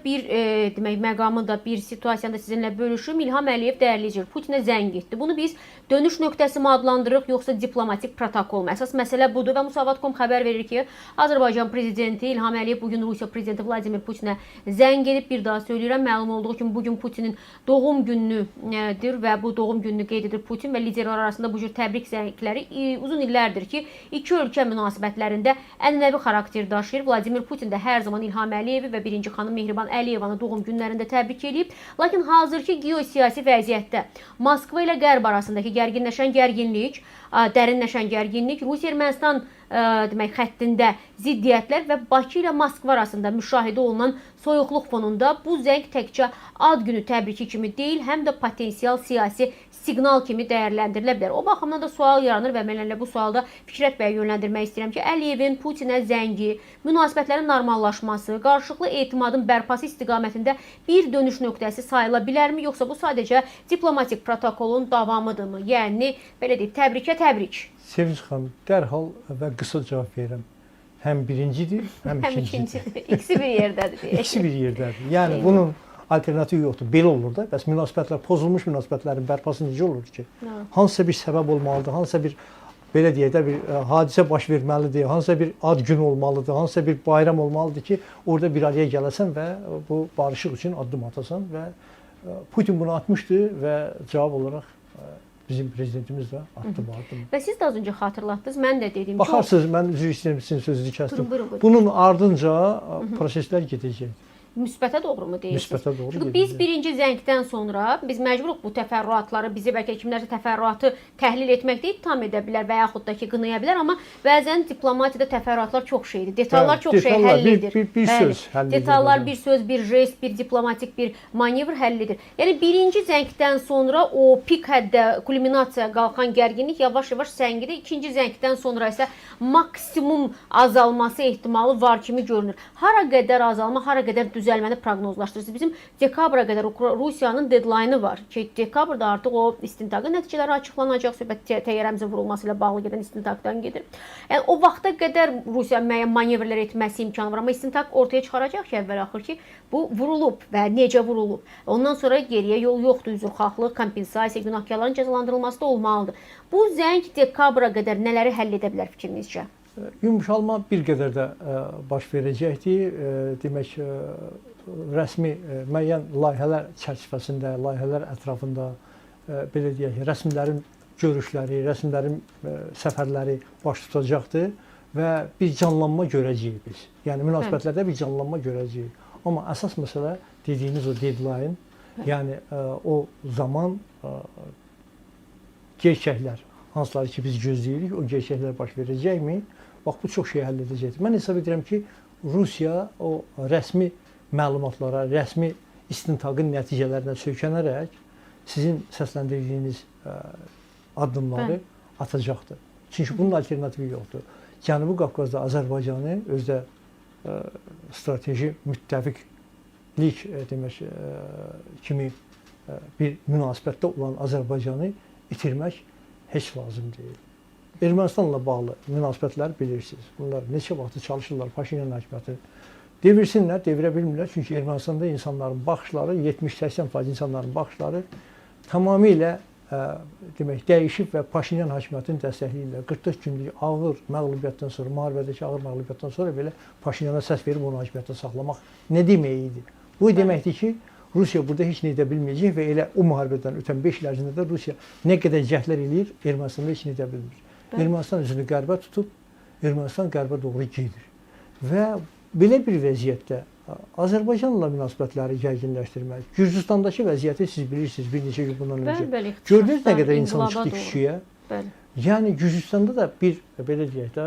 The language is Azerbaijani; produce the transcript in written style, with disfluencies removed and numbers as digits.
bir demək məqamı da bir situasiyada sizinlə bölüşüm. İlham Əliyev dəyərləyicir. Putinə zəng etdi. Bunu biz dönüş nöqtəsi mi adlandırırıq, yoxsa diplomatik protokol mu? Əsas məsələ budur və Musavat.com xəbər verir ki, Azərbaycan prezidenti İlham Əliyev bugün Rusiya prezidenti Vladimir Putinə zəng edib. Bir daha söyləyirəm, məlum olduğu kimi bugün Putinin doğum günüdür və bu doğum gününü qeyd edir Putin və liderlər arasında bu cür təbrik zəngləri uzun illərdir ki, iki ölkə münasibətlərində ənənəvi xarakter daşıyır. Vladimir Putin də hər zaman İlham Əliyevi və birinci xanım Mehriban Əliyevanı doğum günlərində təbrik edib. Lakin hazırki geosiyasi vəziyyətdə Moskva ilə Qərb arasındakı gərginləşən gərginlik, dərinləşən gərginlik, Rusiya-Ermənistan demək xəttində ziddiyyətlər və Bakı ilə Moskva arasında müşahidə olunan soyuqluq fonunda bu zəng təkcə ad günü təbriki kimi deyil, həm də potensial siyasi siqnal kimi dəyərləndirilə bilər. O baxımdan da sual yaranır və mənlə bu sualda Fikrət bəyə yönləndirmək istəyirəm ki, Əliyevin Putinə zəngi, münasibətlərin normallaşması, qarşılıqlı etimadın bərpası istiqamətində bir dönüş nöqtəsi sayıla bilərmi, yoxsa bu sadəcə diplomatik protokolun davamıdırmı? Yəni, belə deyib, təbrikə təbrik. Sevinç xanım, dərhal və qısa cavab verirəm. Həm birincidir, həm ikincidir. İkisi bir yerdədir. İkisi bir yerdədir. Yəni, bunun alternativi yoxdur. Belə olur da. Bəs münasibətlər, pozulmuş münasibətlərin bərpası necə olur ki? Hansısa bir səbəb olmalıdır, hansısa bir, belə deyək də, bir hadisə baş verməlidir, hansısa bir ad gün olmalıdır, hansısa bir bayram olmalıdır ki, orada bir araya gələsən və bu barışıq üçün addım atasan və Putin bunu atmışdı və cavab olaraq bizim prezidentimiz də atdı bu addımı. Və siz də az öncə xatırlatdınız, mən də dedim ki... Baxarsınız, mən üzr istəyirəm, sizin sözünüzü kəsdim. Buyurun. Bunun ardınca proseslər gedəcək. Müsbətə doğru mu deyirsiniz? Müsbətə doğru Çünki biz birinci zəngdən sonra biz məcburuq bu təfərrüatları, bizi bəlkə kimlərsə təfərrüatı təhlil etmək deyil, tam edə bilər və yaxud da ki, qınaya bilər, amma bəzən diplomatiyada təfərrüatlar çox şeydir. Detallar çox şey həll edir. Bir söz həll edir. Detallar, bir söz, bir jest, bir diplomatik bir manevr həll edir. Yəni birinci zəngdən sonra o pik həddə, kulminasiya qalxan gərginlik yavaş-yavaş səngidir. İkinci zəngdən sonra isə maksimum azalması ehtimalı var kimi görünür. Hara qədər azalma, hara qədər düzəlməni proqnozlaşdırırsınız. Bizim dekabra qədər Rusiyanın deadline-ı var ki, dekabrda artıq o istintaqın nəticələri açıqlanacaq. Söhbət təyyarəmizin vurulması ilə bağlı gedən istintaqdan gedir. Yəni o vaxta qədər Rusiya müəyyən manevrlər etməsi imkanı var, amma istintaq ortaya çıxaracaq ki, əvvəl-axır ki, bu vurulub və necə vurulub. Ondan sonra geriyə yol yoxdur, üzrxahlıq, kompensasiya, günahkarların cəzalandırılması da olmalıdır. Bu zəng dekabra qədər nələri həll edə bilər fikrinizcə? Yumuşalma bir qədər də baş verəcəkdir. Demək, rəsmi müəyyən layihələr çərçivəsində, layihələr ətrafında, belə deyək, rəsmilərin görüşləri, rəsmilərin səfərləri baş tutacaqdır və bir canlanma görəcəyik biz. Yəni, münasibətlərdə bir canlanma görəcəyik. Amma əsas məsələ dediyiniz o deadline, yəni o zaman gerçəklər, hansıları ki biz gözləyirik, o gerçəklər baş verəcəkmi? Bax, bu çox şey həll edəcəkdir. Mən hesab edirəm ki, Rusiya o rəsmi məlumatlara, rəsmi istintaqın nəticələrinə söykənərək sizin səsləndirdiyiniz addımları atacaqdır. Çünki bunun alternativi yoxdur. Cənubi Qafqazda Azərbaycanı özdə strateji müttəfiqlik demək kimi bir münasibətdə olan Azərbaycanı itirmək heç lazım deyil. Ermənistanla bağlı münasibətləri bilirsiniz. Bunlar neçə vaxtı çalışırlar, Paşinyan hakimiyyəti. Devirsinlər, devirə bilmirlər. Çünki Ermənistanda insanların baxışları, 70-80% insanların baxışları tamamilə demək, dəyişib və Paşinyan hakimiyyətinin dəstəkliyirlər. 44 günlük ağır məğlubiyyətdən sonra, müharibədəki ağır məğlubiyyətdən sonra belə Paşinyana səs verib onu hakimiyyətdə saxlamaq nə deməkdir? Bu deməkdir ki, Rusiya burada heç nə edə bilməyəcək və elə o müharibədən ötən 5 il ərzində də Rusiya nə qədər cəhdlər eləyir, Ermənistanda heç nə edə bilmir. Ermənistan üzünü qərbə tutub, Ermənistan qərbə doğru gedir. Və belə bir vəziyyətdə Azərbaycanla münasibətləri gərginləşdirmək, Gürcüstandakı vəziyyəti siz bilirsiniz bir neçə gün bundan öncə. Gördünüz nə qədər insan çıxdı küçüyə? Yəni Gürcüstanda da bir, belə deyək də,